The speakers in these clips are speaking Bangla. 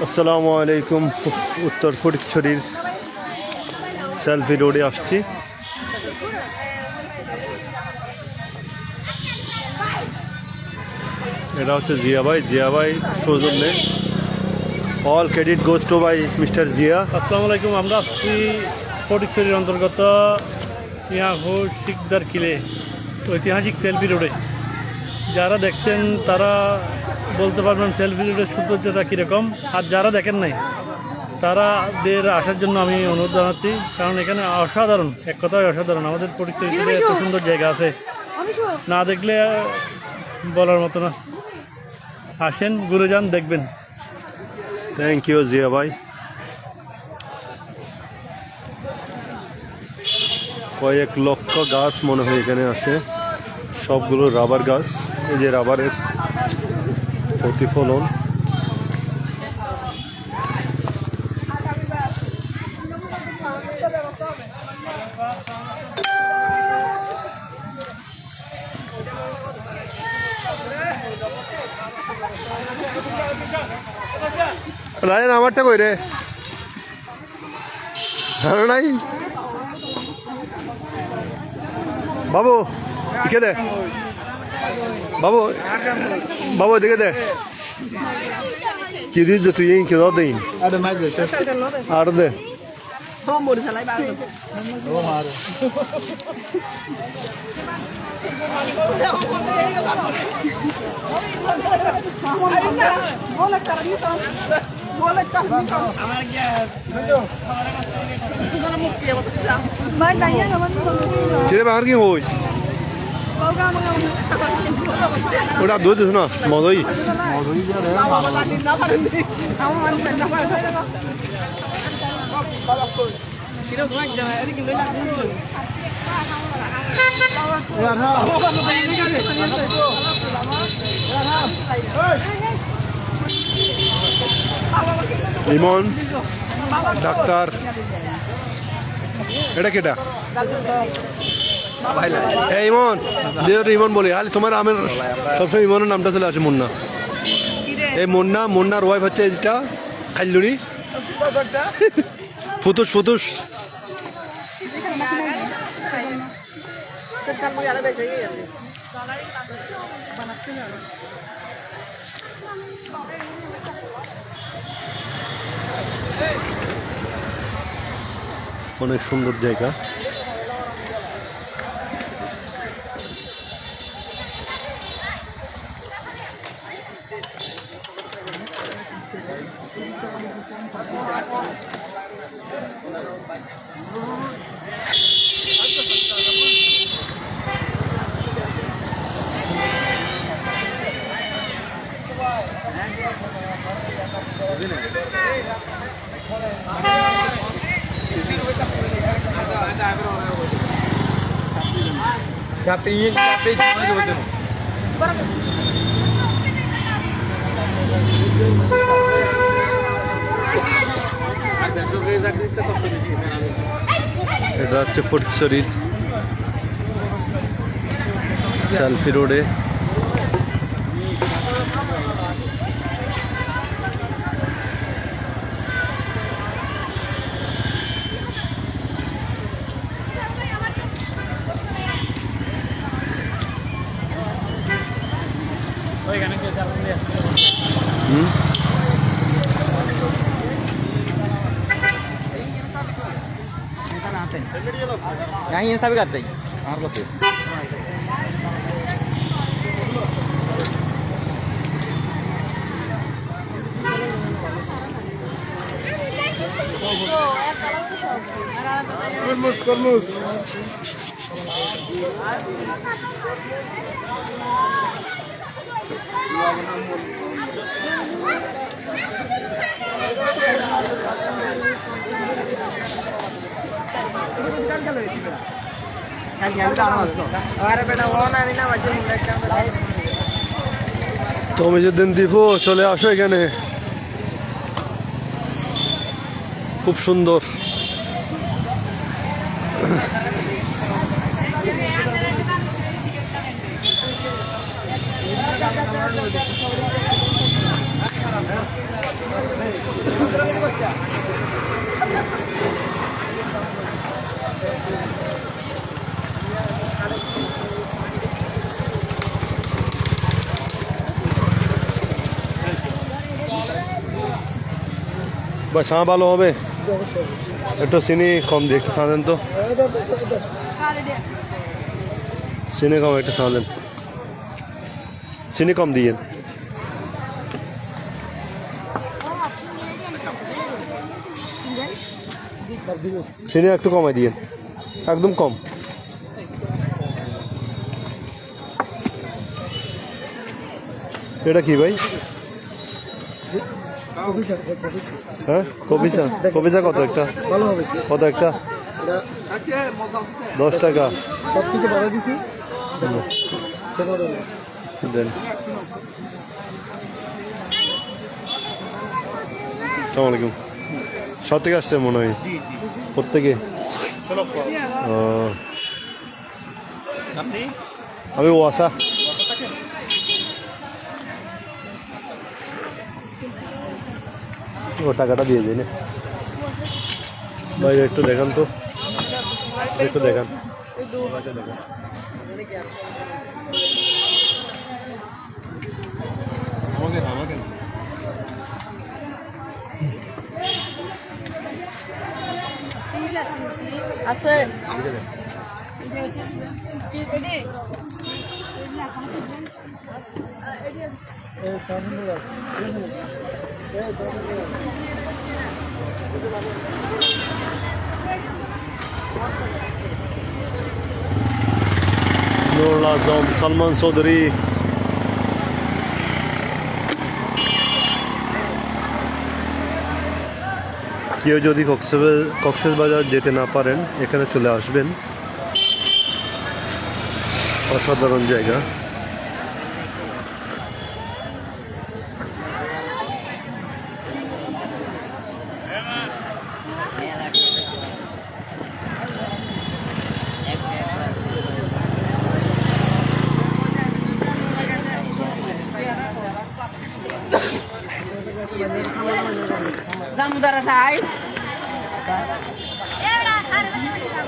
আসসালামু আলাইকুম। উত্তর ফটিকছড়ির সেলফি রোডে আসছি। এটা হচ্ছে জিয়া ভাই সৌজন্যে all credit goes to by mister Zia. আসসালামু আলাইকুম। আমরা আসছি ফটিকছড়ির অন্তর্গত ইয়াহু শিকদার কিলে ঐতিহাসিক সেলফি রোডে। যারা দেখছেন তারা বলতে পারবেন সেলফি রোডের সৌন্দর্যটা কীরকম, আর যারা দেখেন নাই তারাদের আসার জন্য আমি অনুরোধ জানাচ্ছি, কারণ এখানে অসাধারণ, এক কথায় অসাধারণ। আমাদের ফটিকছড়িতে এত সুন্দর জায়গা আছে, না দেখলে বলার মতো না। আসেন, ঘুরে যান, দেখবেন। থ্যাংক ইউ জিয়া ভাই। কয়েক লক্ষ গাছ মনে হয় এখানে আছে, সবগুলো রাবার গাছ। এই যে রাবারের প্রতিফলন। রায়ন আমারটা কই রে, জানো নাই বাবু? দিকে দে বাবু, বাবু দিকে দে। কি দিস তুই? কে দাও দেই আর দে। কিরে বাহার কি হই ওটা দুধ দিস না, মদই ইমন ডাক্তার। এটা কেটা? এই ইমন যেহেতু ইমন বলি, আরে তোমার আমার সবসময় ইমনের নামটা চলে আসে মুন্না। এই মুন্নার ওয়াইফ হচ্ছে এটা খাইলুড়ি ফুতুস। অনেক সুন্দর জায়গা। এটা হচ্ছে ফটিকছড়ির সেলফি রোডে। यहाँ इन सभी करते हैं हमारे को। Kormus. তুমি যেদিন দিব চলে আসো এখানে, খুব সুন্দর। বা চা ভালো হবে একটু চিনি কম দিয়ে একটু চা দেন তো চিনি কম একটু চা দেন চিনি কম দিয়ে চিনি একটু কমাই দিয়ে একদম কম এটা কি ভাই হ্যাঁ কপি চা কত একটা কত একটা 10 টাকা সব কিছু বাড়াই দিছি দেন আসসালামু আলাইকুম সব থেকে আসছে মনে হয় প্রত্যেকে আমি ওয়াসা ও টাকাটা দিয়ে দিই না ভাই একটু দেখান তো একটু দেখান আছে নুরুল আজম সালমান চৌধুরী কেউ যদি কক্সবাজার যেতে না পারেন এখানে চলে আসবেন অসাধারণ জায়গা Damudara sai.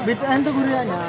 বিটান তো ঘুরে যায় না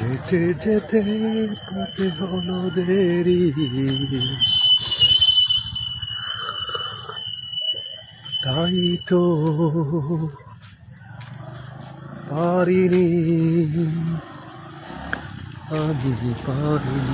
যেতে যেতে পথে হলো দেরি তাই তো পারিনি আমি পারিনি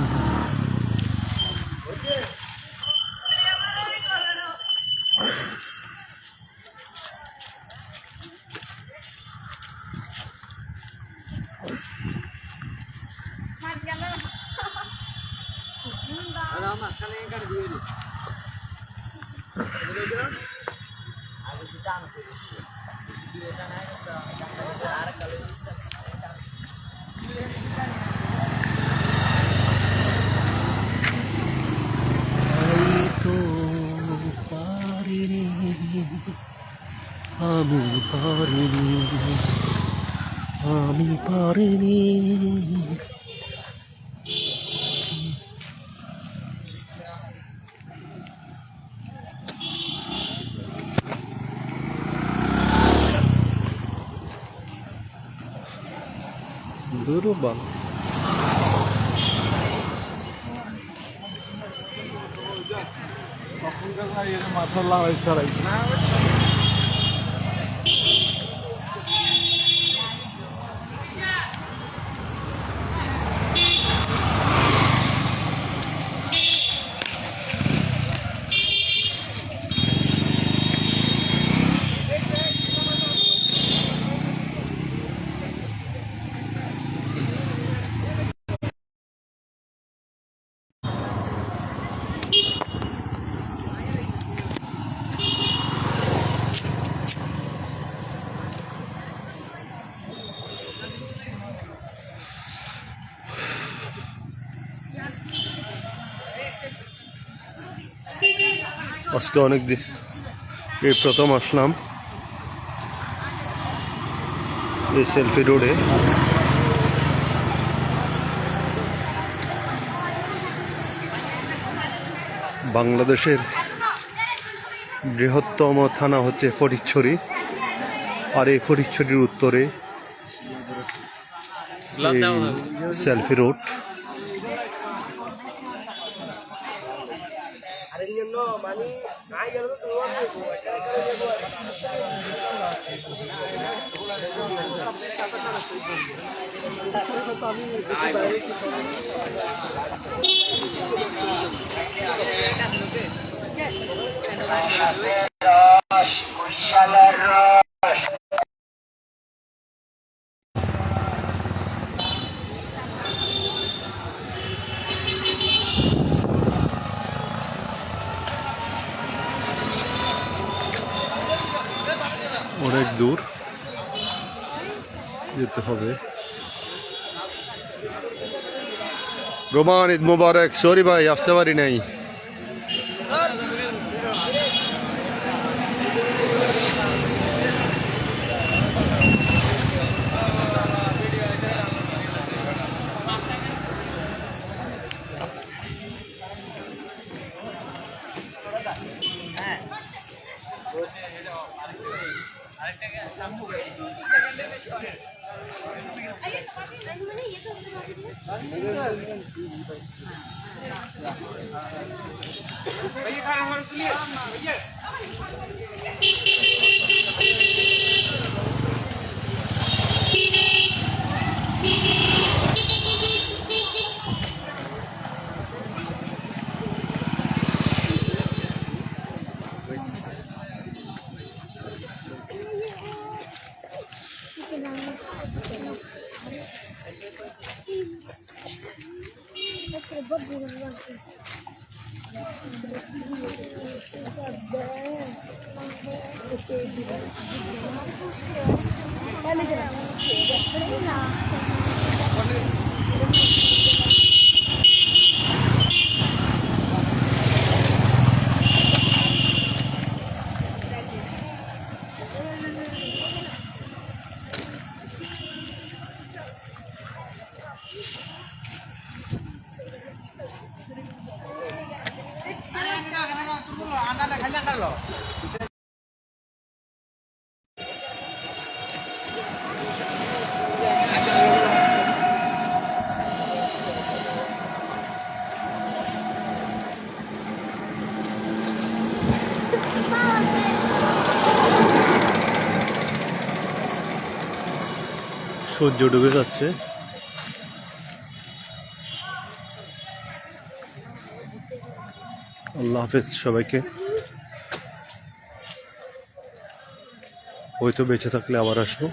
আমি পারিনি আমি পারিনি দুর্বল মাথা লাগাই ছাড়াই আজকে অনেক দিন এই প্রথম আসলাম এই সেলফি রোডে। বাংলাদেশের বৃহত্তম থানা হচ্ছে ফটিকছড়ি, আর এই ফটিকছড়ির উত্তরে সেলফি রোড। অনেক দূর যেতে হবে। রোমান, ঈদ মোবারক। সরি ভাই, আসতে পারি নাই। সূর্য ডুবে যাচ্ছে। আল্লাহ হাফেজ সবাইকে। হয়তো বেঁচে থাকলে আবার আসবো।